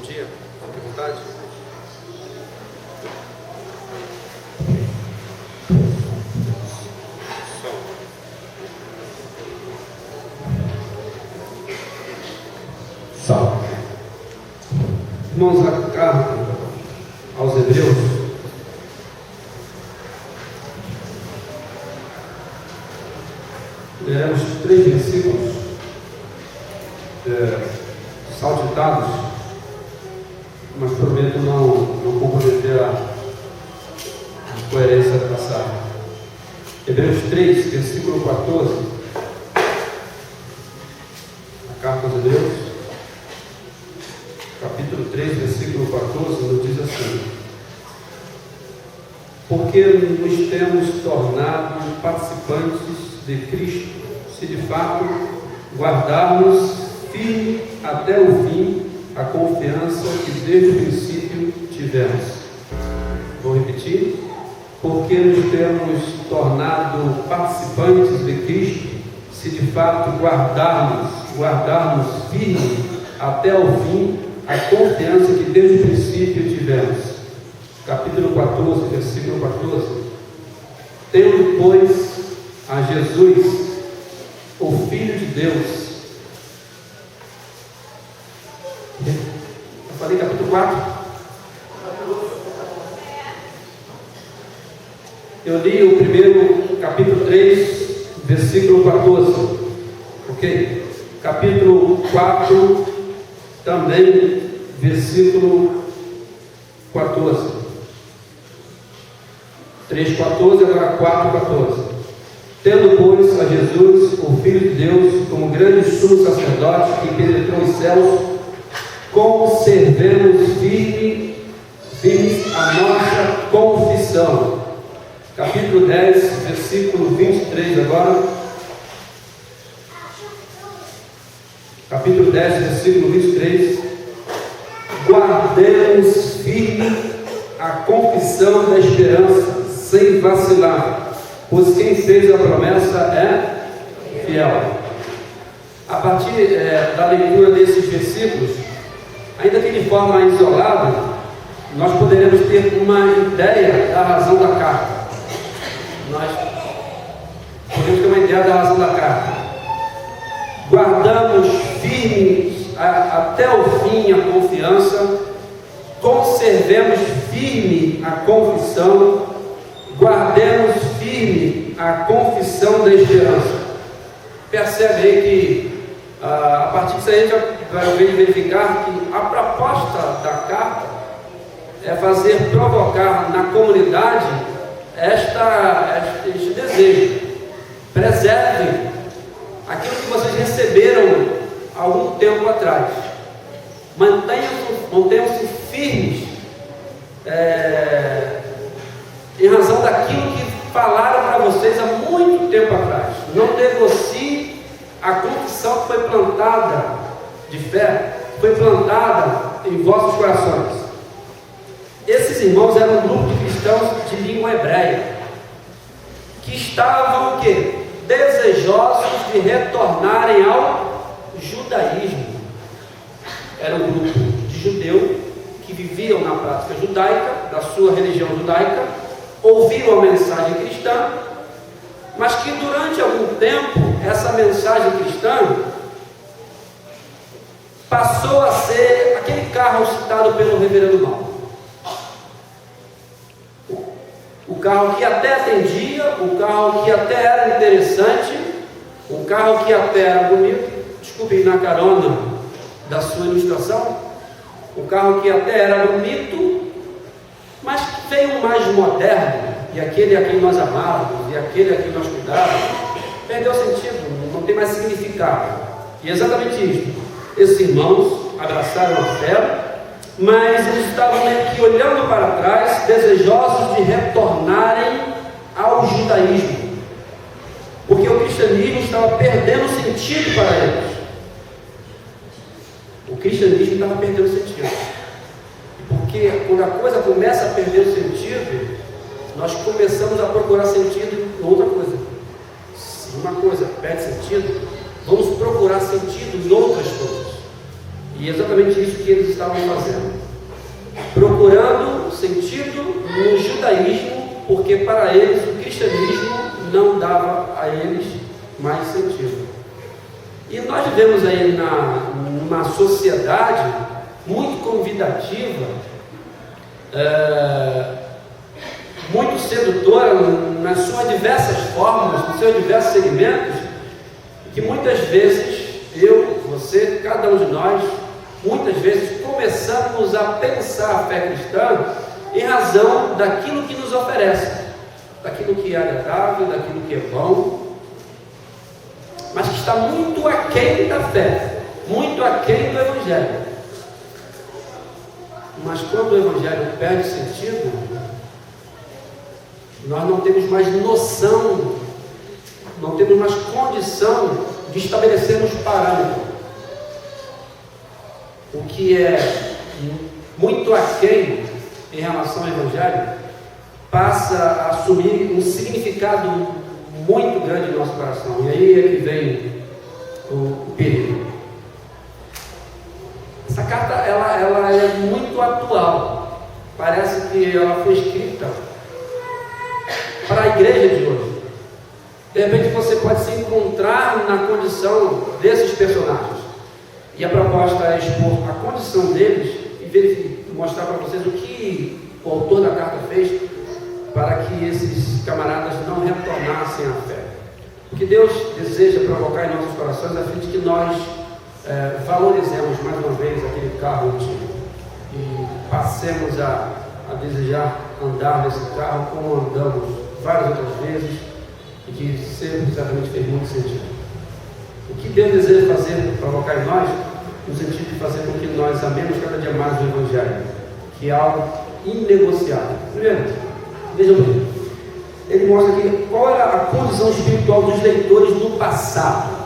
dia, fique à vontade. Salve. Irmãos, a carta aos Hebreus, leremos 3 versículos saltitados, mas prometo não comprometer a coerência da passagem. Hebreus 3, versículo 14, a carta aos Hebreus, capítulo 3, versículo 14, nos diz assim: porque nos temos tornado participantes de Cristo, se de fato guardarmos firme até o fim a confiança que desde o princípio tivemos. Vou repetir: porque nos temos tornado participantes de Cristo, se de fato guardarmos firme até o fim a confiança que desde o princípio tivemos. Capítulo 14, versículo 14: tendo, pois, a Jesus, o Filho de Deus. Eu falei capítulo 4? Eu li o primeiro, capítulo 3, versículo 14. Ok? Capítulo 4, também, versículo 14. 3,14, agora 4,14. Tendo, pois, a Jesus, o Filho de Deus, como grande sumo sacerdote que penetrou os céus, conservemos firmes a nossa confissão. Capítulo 10, versículo 23 agora. Capítulo 10, versículo 23. Guardemos firme a confissão da esperança, sem vacilar, pois quem fez a promessa é fiel. A partir da leitura desses versículos, ainda que de forma isolada, nós poderemos ter uma ideia da razão da carta. Nós podemos ter uma ideia da razão da carta. Guardamos firmes até o fim a confiança, conservemos firme a confissão, guardemos firme a confissão da esperança. Percebe aí que a partir disso a gente vai verificar que a proposta da carta é fazer provocar na comunidade este desejo. Preservem aquilo que vocês receberam há algum tempo atrás. Mantenham-se firmes em razão daquilo que falaram para vocês há muito tempo atrás. Não negocie a confissão que foi plantada de fé, foi plantada em vossos corações. Esses irmãos eram um grupo de cristãos de língua hebreia, que estavam o quê? Desejosos de retornarem ao judaísmo. Era um grupo de judeus que viviam na prática judaica, da sua religião judaica, ouviram a mensagem cristã, mas que durante algum tempo essa mensagem cristã passou a ser aquele carro citado pelo reverendo Mal. O carro que até atendia, o carro que até era interessante, o carro que até era bonito, desculpem na carona da sua ilustração, o carro que até era bonito, mas veio um mais moderno, e aquele a quem nós amávamos, e aquele a quem nós cuidávamos, perdeu sentido, não tem mais significado. E é exatamente isso. Esses irmãos abraçaram a fé, mas eles estavam meio que olhando para trás, desejosos de retornarem ao judaísmo, porque o cristianismo estava perdendo sentido para eles. O cristianismo estava perdendo sentido, porque quando a coisa começa a perder o sentido, nós começamos a procurar sentido em outra coisa. Se uma coisa perde sentido, vamos procurar sentido em outras coisas. E é exatamente isso que eles estavam fazendo, procurando sentido no judaísmo, porque para eles o cristianismo não dava a eles mais sentido. E nós vivemos aí numa sociedade muito convidativa, muito sedutora nas suas diversas formas, nos seus diversos segmentos, que muitas vezes eu, você, cada um de nós, muitas vezes começamos a pensar a fé cristã em razão daquilo que nos oferece, daquilo que é agradável, daquilo que é bom, mas que está muito aquém da fé, muito aquém do Evangelho. Mas quando o Evangelho perde sentido, nós não temos mais noção, não temos mais condição de estabelecermos parâmetros. O que é muito aquém em relação ao Evangelho passa a assumir um significado muito grande no nosso coração. E aí é que vem o perigo. Essa carta ela é muito atual. Parece que ela foi escrita para a igreja de hoje. De repente você pode se encontrar na condição desses personagens. E a proposta é expor a condição deles e mostrar para vocês o que o autor da carta fez para que esses camaradas não retornassem à fé. O que Deus deseja provocar em nossos corações é a fim de que nós valorizemos mais uma vez aquele carro antigo e passemos a desejar andar nesse carro como andamos várias outras vezes e que sempre certamente fez muito sentido. O que Deus deseja fazer, provocar em nós, no sentido de fazer com que nós amemos cada dia mais o Evangelho, que é algo inegociável. Primeiro, vejam bem, ele mostra aqui qual era a condição espiritual dos leitores no passado.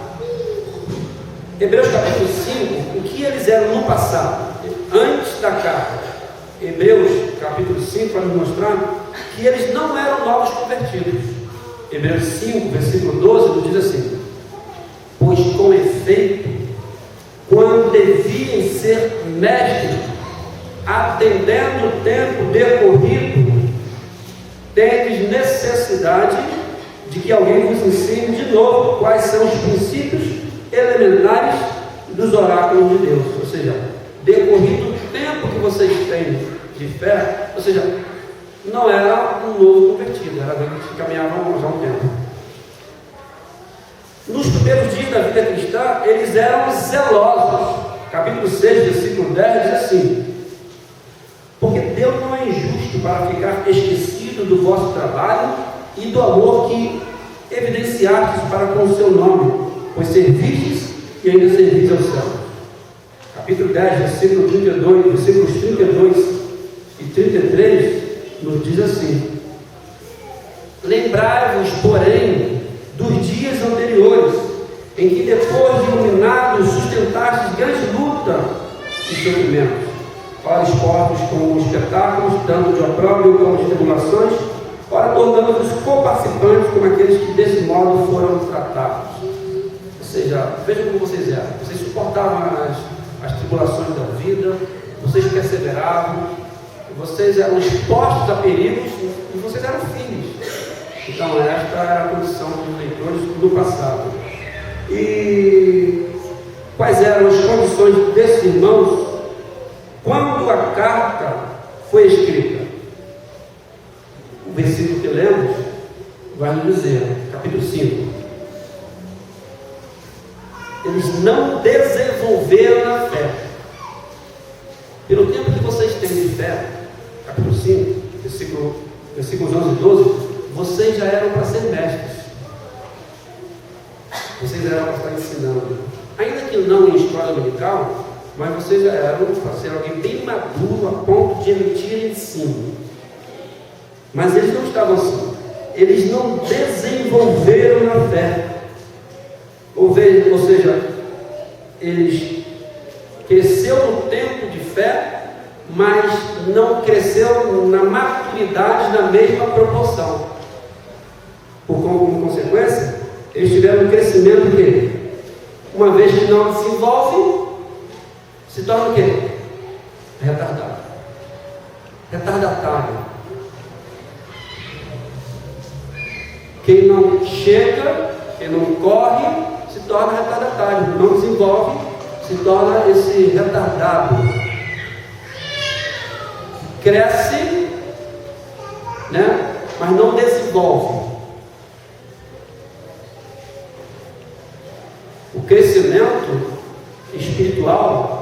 Hebreus capítulo 5, o que eles eram no passado, antes da carta. Hebreus capítulo 5 vai nos mostrar que eles não eram novos convertidos. Hebreus 5, versículo 12, nos diz assim: pois com efeito, quando deviam ser mestres, atendendo o tempo decorrido, tendes necessidade de que alguém vos ensine de novo quais são os princípios elementares dos oráculos de Deus. Ou seja, decorrido o tempo que vocês têm de fé, ou seja, não era um novo convertido, era alguém que caminhava já há um tempo. Nos primeiros dias da vida cristã, eles eram zelosos. Capítulo 6, versículo 10 diz assim: porque Deus não é injusto para ficar esquecido do vosso trabalho e do amor que evidenciastes para com o seu nome, pois servistes e ainda servis ao céu. Capítulo 10, versículo 32, versículos 32 e 33 nos diz assim: lembrai-vos, porém, dos dias anteriores, em que depois de iluminados sustentastes grande luta e sofrimentos, ora expostos como espetáculos, dando de opróbrio como de tribulações, ora tornando-vos co-participantes como aqueles que desse modo foram tratados. Ou seja, vejam como vocês eram. Vocês suportavam as tribulações da vida, vocês perseveravam, vocês eram expostos a perigos e vocês eram filhos. Então esta era a condição dos leitores do passado. E quais eram as condições desses irmãos quando a carta foi escrita? O versículo que lemos vai nos dizer, capítulo 5: eles não desenvolveram na fé. Pelo tempo que vocês têm de fé, capítulo 5, versículos 11 e 12, vocês já eram para ser mestres. Vocês eram para estar ensinando. Ainda que não em escola dominical, mas vocês já eram para ser alguém bem maduro a ponto de emitir ensino. Mas eles não estavam assim. Eles não desenvolveram na fé. Ou seja, eles cresceram no tempo de fé, mas não cresceu na maturidade na mesma proporção. Como consequência, eles tiveram um crescimento que, uma vez que não desenvolve, se torna o quê? Retardado. Retardatário. Quem não chega, quem não corre, se torna retardatário. Não desenvolve, se torna esse retardado. Cresce, né? Mas não desenvolve. O crescimento espiritual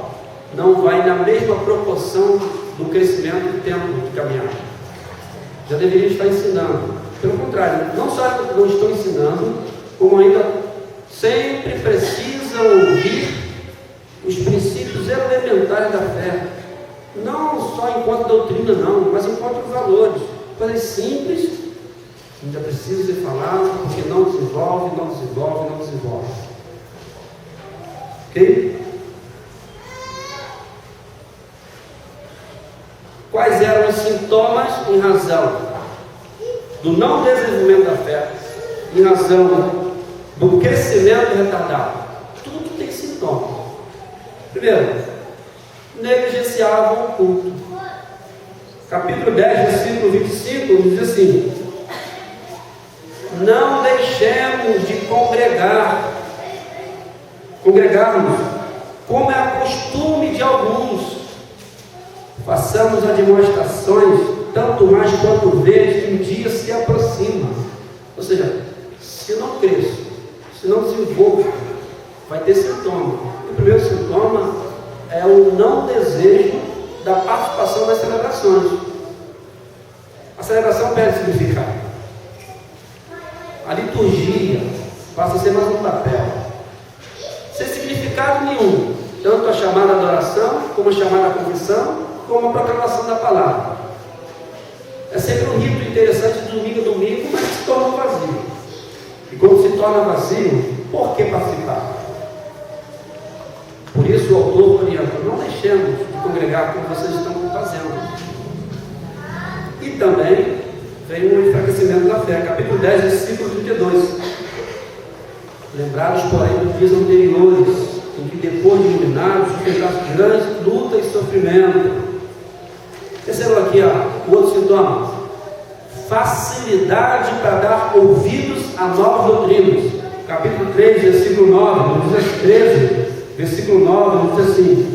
não vai na mesma proporção do crescimento do tempo de caminhada. Já deveria estar ensinando. Pelo contrário, não só não estão ensinando, como ainda sempre precisa ouvir os princípios elementares da fé. Não só enquanto doutrina, não, mas enquanto valores. Coisas simples, ainda precisa ser falado, porque não desenvolve, não desenvolve, não desenvolve. Ok? Quais eram os sintomas em razão do não desenvolvimento da fé, em razão do crescimento retardado? Tudo tem sintoma. Primeiro, negligenciavam o culto. Capítulo 10, versículo 25, diz assim: não deixemos de congregarmos, como é costume de alguns. Façamos admoestações, tanto mais quanto vês que um dia se aproxima. Ou seja, se não cresço, se não desenvolvo, vai ter sintoma. O primeiro sintoma é o não desejo da participação das celebrações. A celebração perde significado. A liturgia passa a ser mais um papel, sem significado nenhum, tanto a chamada adoração, como a chamada confissão, como a proclamação da palavra. É sempre um rito interessante de domingo a domingo, mas se torna vazio. E quando se torna vazio, por que participar? Por isso o autor orienta: não deixemos de congregar como vocês estão fazendo. E também vem um enfraquecimento da fé. Capítulo 10, versículo 32. Lembrados, porém, dos dias anteriores, em que depois de iluminados, enfrentaram grandes lutas e sofrimento. Terceiro aqui, o outro sintoma: facilidade para dar ouvidos a novas doutrinas. Capítulo 3, versículo 9, no Gênesis 13, versículo 9, diz assim: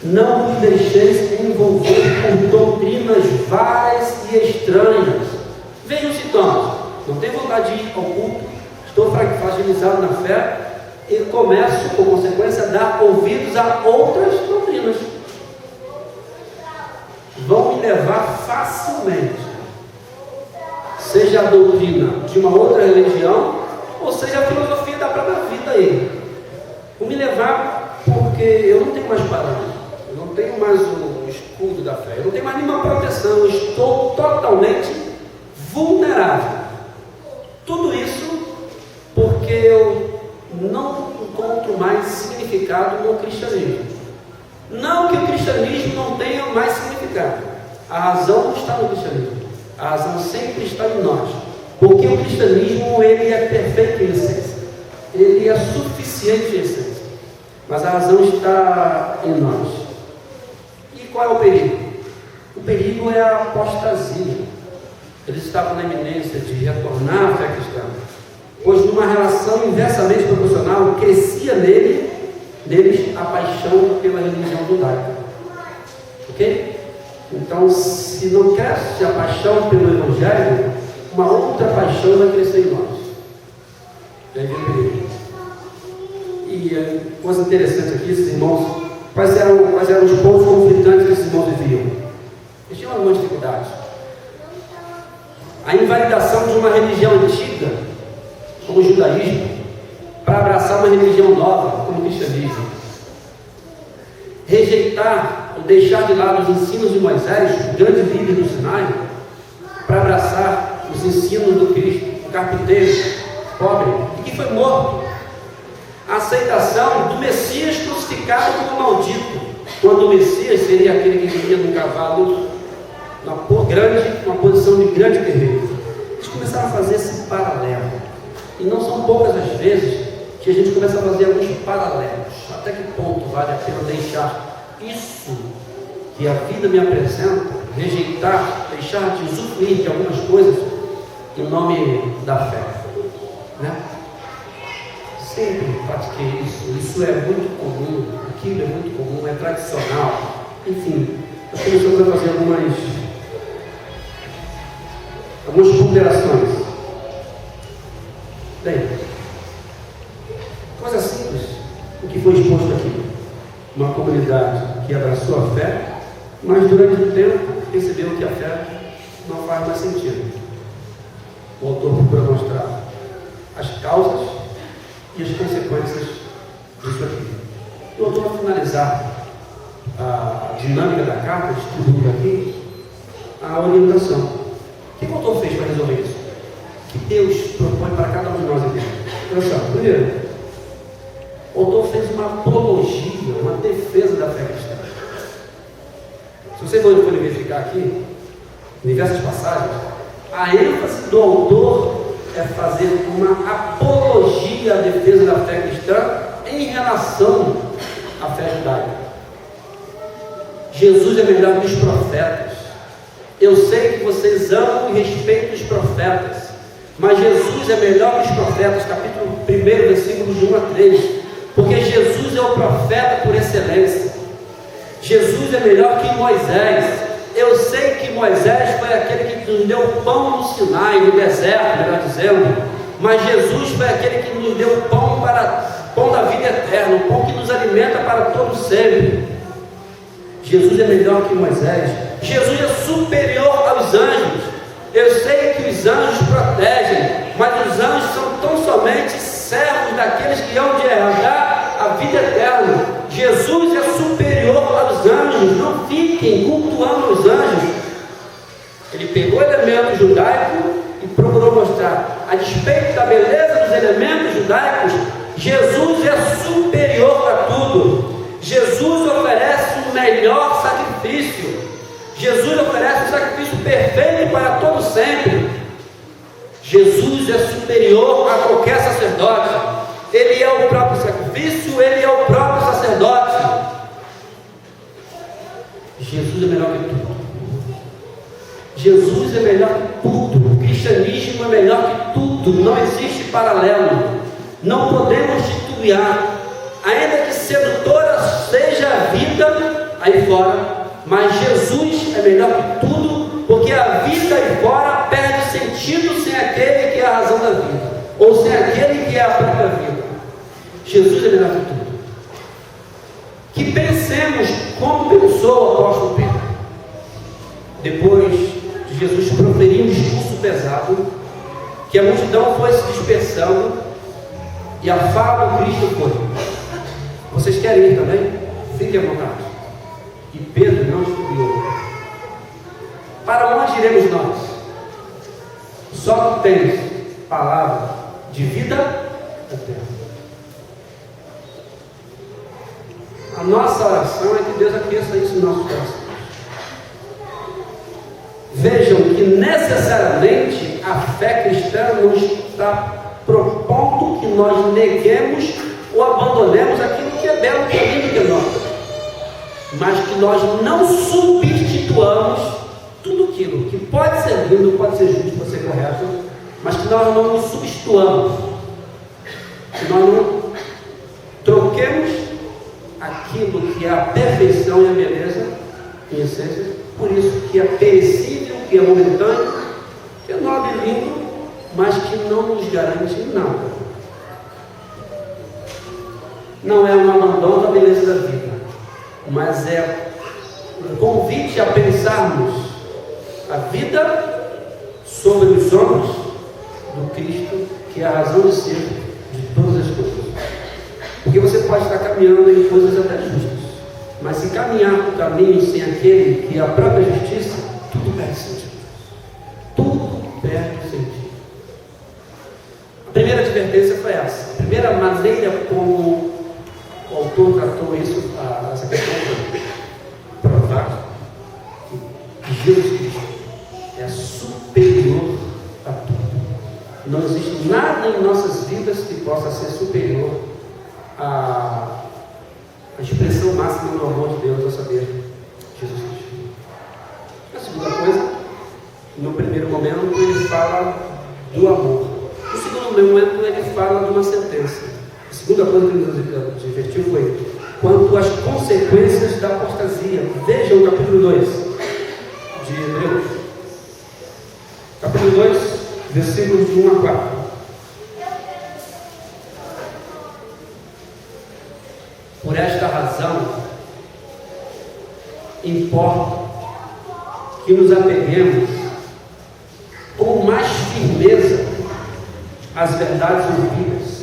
não vos deixeis envolver por doutrinas várias e estranhas. Vejam os sintomas: não tenho vontade de ir ao culto, estou fragilizado na fé, e começo, por consequência, a dar ouvidos a outras doutrinas. Vão me levar facilmente, seja a doutrina de uma outra religião, ou seja a filosofia da própria vida aí. Vão me levar porque eu não tenho mais parâmetro, eu não tenho mais o escudo da fé, eu não tenho mais nenhuma proteção, eu estou totalmente vulnerável. Tudo isso porque eu não encontro mais significado no cristianismo. Não que o cristianismo não tenha mais significado. A razão não está no cristianismo. A razão sempre está em nós. Porque o cristianismo, ele é perfeito em essência. Ele é suficiente em essência. Mas a razão está em nós. E qual é o perigo? O perigo é a apostasia. Eles estavam na iminência de retornar à fé cristã, pois numa relação inversamente proporcional crescia neles a paixão pela religião judaica. Ok? Então, se não cresce a paixão pelo Evangelho, uma outra paixão vai crescer em nós. E aí vem o perigo. E coisa interessante aqui, esses irmãos, quais eram os pontos conflitantes que esses irmãos viviam? Eles tinham algumas dificuldades. A invalidação de uma religião antiga, como o judaísmo, para abraçar uma religião nova, como o cristianismo. Rejeitar ou deixar de lado os ensinos de Moisés, o grande líder do Sinai, para abraçar os ensinos do Cristo, o carpinteiro pobre, e que foi morto. A aceitação do Messias crucificado como maldito, quando o Messias seria aquele que vinha num cavalo, uma posição de grande guerreiro. Eles começaram a fazer esse paralelo. E não são poucas as vezes que a gente começa a fazer alguns paralelos. Até que ponto vale a pena deixar isso que a vida me apresenta, rejeitar, deixar de usufruir de algumas coisas em nome da fé, né? Sempre pratiquei isso. Isso é muito comum, aquilo é muito comum, é tradicional. Enfim, nós começamos a fazer algumas ponderações. Bem, coisa simples, o que foi exposto aqui. Uma comunidade que abraçou a fé, mas durante o tempo percebeu que a fé não faz mais sentido. O autor procura mostrar as causas e as consequências disso aqui. O autor vai finalizar a dinâmica da carta, distribuindo aqui a orientação. O que o autor fez para resolver isso? O que Deus propõe para cada um de nós aqui? Olha só, primeiro, o autor fez uma apologia, uma defesa da fé cristã. Se vocês forem verificar aqui, em diversas passagens, a ênfase do autor é fazer uma apologia à defesa da fé cristã em relação à fé judaica. Jesus é melhor que os profetas. Eu sei que vocês amam e respeitam os profetas, mas Jesus é melhor que os profetas, capítulo 1, versículos de 1 a 3, porque Jesus é o profeta por excelência. Jesus é melhor que Moisés. Eu sei que Moisés foi aquele que nos deu pão no Sinai, no deserto, melhor dizendo, mas Jesus foi aquele que nos deu pão da vida eterna, o pão que nos alimenta para todo sempre. Jesus é melhor que Moisés. Jesus é superior aos anjos. Eu sei que os anjos protegem, mas os anjos são tão somente servos daqueles que hão de herdar a vida eterna. Jesus é superior aos anjos. Não fiquem cultuando os anjos. Ele pegou o elemento judaico e procurou mostrar, a despeito da beleza dos elementos judaicos, Jesus é superior a tudo. Jesus oferece o melhor sacrifício. Jesus oferece um sacrifício perfeito para todo sempre. Jesus é superior a qualquer sacerdote. Ele é o próprio sacrifício, ele é o próprio sacerdote. Jesus é melhor que tudo. Jesus é melhor que tudo. O cristianismo é melhor que tudo. Não existe paralelo. Não podemos titubear. Ainda que sedutora seja a vida aí fora, mas Jesus é melhor que tudo, porque a vida aí fora perde sentido sem aquele que é a razão da vida, ou sem aquele que é a própria vida. Jesus é melhor que tudo. Que pensemos como pensou o apóstolo Pedro. Depois de Jesus proferir um discurso pesado, que a multidão foi se dispersando, e a fala do Cristo foi: vocês querem ir também? Fiquem à vontade. E Pedro não escolheu. Para onde iremos nós? Só tu tens palavra de vida eterna. A nossa oração é que Deus aqueça isso em nossos corações. Vejam que necessariamente a fé cristã não está propondo que nós neguemos ou abandonemos aquilo que é belo, que é lindo, que é nosso, mas que nós não substituamos tudo aquilo que pode ser lindo, pode ser justo, pode ser correto, mas que nós não nos substituamos, que nós não troquemos aquilo que é a perfeição e a beleza, em essência, por isso que é perecível, que é momentâneo, que é nobre e lindo, mas que não nos garante nada. Não é um abandono da beleza da vida, mas é um convite a pensarmos a vida sobre os ombros do Cristo, que é a razão de ser de todas as coisas. Porque você pode estar caminhando em coisas até justas, mas se caminhar por caminho sem aquele que é a própria justiça, tudo perde sentido. Tudo perde sentido. A primeira advertência foi essa. A primeira maneira como o autor tratou isso, essa questão de provar que Jesus Cristo é superior a tudo. Não existe nada em nossas vidas que possa ser superior à expressão máxima do amor de Deus, a saber, Jesus Cristo. A segunda coisa, no primeiro momento ele fala do amor. No segundo momento ele fala de uma sentença. A segunda coisa que nos divertiu foi quanto às consequências da apostasia. Vejam o capítulo 2 de Hebreus. Capítulo 2, versículos de 1 a 4. Por esta razão, importa que nos apeguemos com mais firmeza às verdades ouvidas,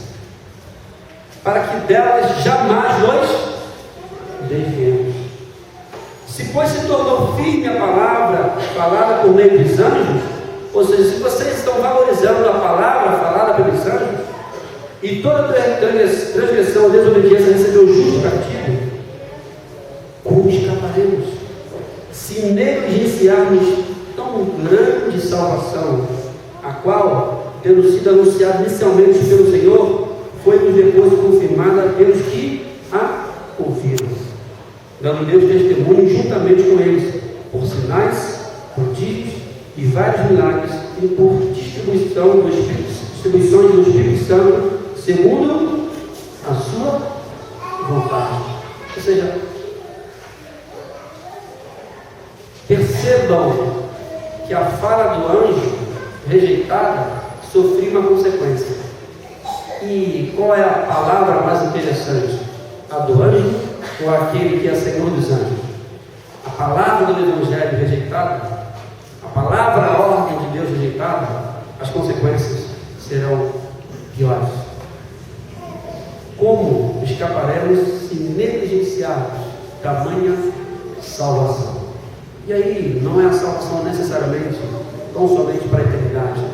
para que delas jamais nos desviemos. Se pois se tornou firme a palavra falada por meio dos anjos, ou seja, se vocês estão valorizando a palavra falada pelos anjos, e toda transgressão ou desobediência recebeu justo castigo, como escaparemos se negligenciarmos tão grande salvação, a qual, tendo sido anunciada inicialmente pelo Senhor, foi-nos depois confirmada pelos que a ouviram, dando Deus testemunho juntamente com eles, por sinais, prodígios e vários milagres, e por distribuições do Espírito Santo, segundo a sua vontade. Ou seja, percebam que a fala do anjo rejeitada sofreu uma consequência. E qual é a palavra mais interessante? A do anjo ou aquele que é Senhor dos anjos? A palavra do Evangelho rejeitada, a palavra, a ordem de Deus rejeitada, as consequências serão piores. Como escaparemos se negligenciarmos tamanha salvação? E aí, não é a salvação necessariamente, tão somente para a eternidade,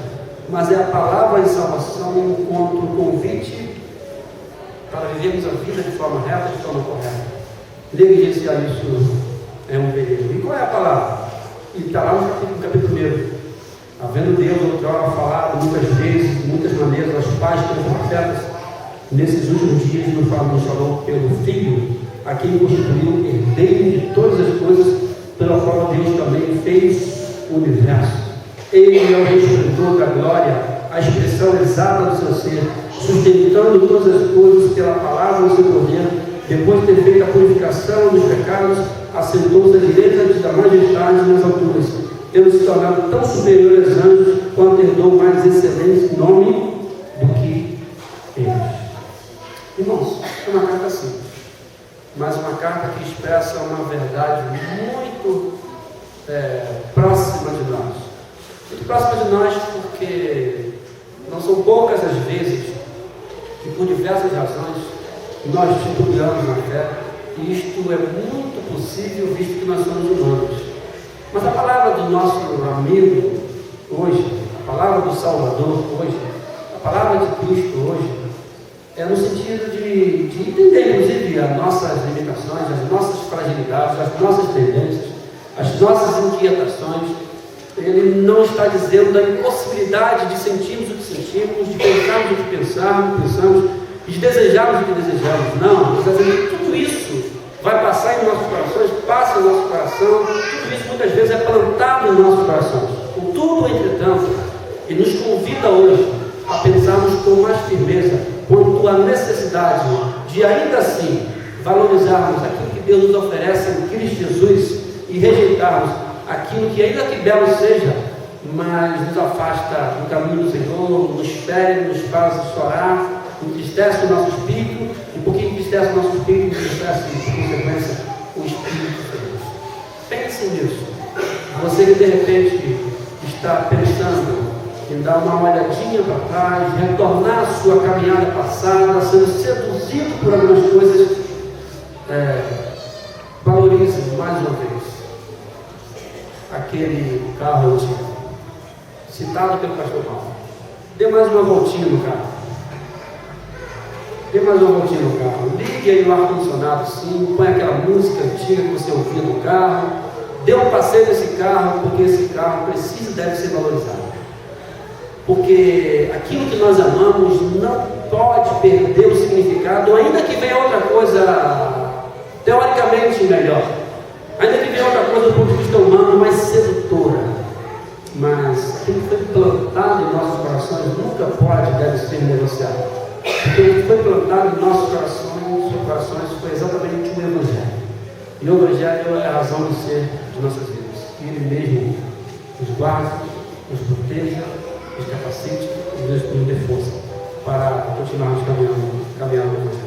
mas é a palavra de salvação enquanto convite para vivermos a vida de forma reta, de forma correta. Negligenciar isso é um perigo. E qual é a palavra? E está lá no capítulo 1. Havendo Deus outrora falado muitas vezes, de muitas maneiras, aos pais pelos profetas, nesses últimos dias nos falou pelo Filho, a quem constituiu herdeiro de todas as coisas, pela qual Deus também fez o universo. Ele é o resplendor da glória, a expressão exata do seu ser, sustentando todas as coisas pela palavra do seu poder. Depois de ter feito a purificação dos pecados, assentou-se à direita da majestade nas alturas, tendo se tornado tão superior aos anjos, quanto herdou mais excelente nome do que eles. Irmãos, é uma carta simples, mas uma carta que expressa uma verdade muito próxima de nós. Muito próxima de nós porque não são poucas as vezes que, por diversas razões, nós titubeamos na fé, e isto é muito possível visto que nós somos humanos. Mas a palavra do nosso amigo hoje, a palavra do Salvador hoje, a palavra de Cristo hoje, é no sentido de entender, inclusive, as nossas limitações, as nossas fragilidades, as nossas tendências, as nossas inquietações. Ele não está dizendo da impossibilidade de sentirmos o que sentimos, de pensarmos o que pensamos, de desejarmos o que desejamos. Não, ele está dizendo que tudo isso vai passar em nossos corações, passa em nosso coração, tudo isso muitas vezes é plantado em nossos corações. Contudo, entretanto, ele nos convida hoje a pensarmos com mais firmeza quanto à necessidade de ainda assim valorizarmos aquilo que Deus nos oferece em Cristo Jesus e rejeitarmos aquilo que, ainda que belo seja, mas nos afasta do caminho do Senhor, nos fere, nos faz chorar, entristece o nosso espírito, e porque entristece o nosso espírito, entristece, por consequência, o Espírito de Deus. Pense nisso. Você que de repente está pensando em dar uma olhadinha para trás, retornar à sua caminhada passada, sendo seduzido por algumas coisas, valorize mais uma vez aquele carro antigo, citado pelo pastor Paulo. Dê mais uma voltinha no carro. Dê mais uma voltinha no carro. Ligue aí o ar-condicionado sim, põe aquela música antiga que você ouvia no carro. Dê um passeio nesse carro, porque esse carro precisa e deve ser valorizado. Porque aquilo que nós amamos não pode perder o significado, ainda que venha outra coisa teoricamente coisa do ponto de vista humano mais sedutora, mas aquilo que foi plantado em nossos corações nunca pode, deve ser negociado. Porque o que foi plantado em nossos corações foi exatamente o Evangelho. E o Evangelho é a razão de ser de nossas vidas. Que Ele mesmo nos guarde, nos proteja, nos capacite e nos dê força para continuarmos caminhando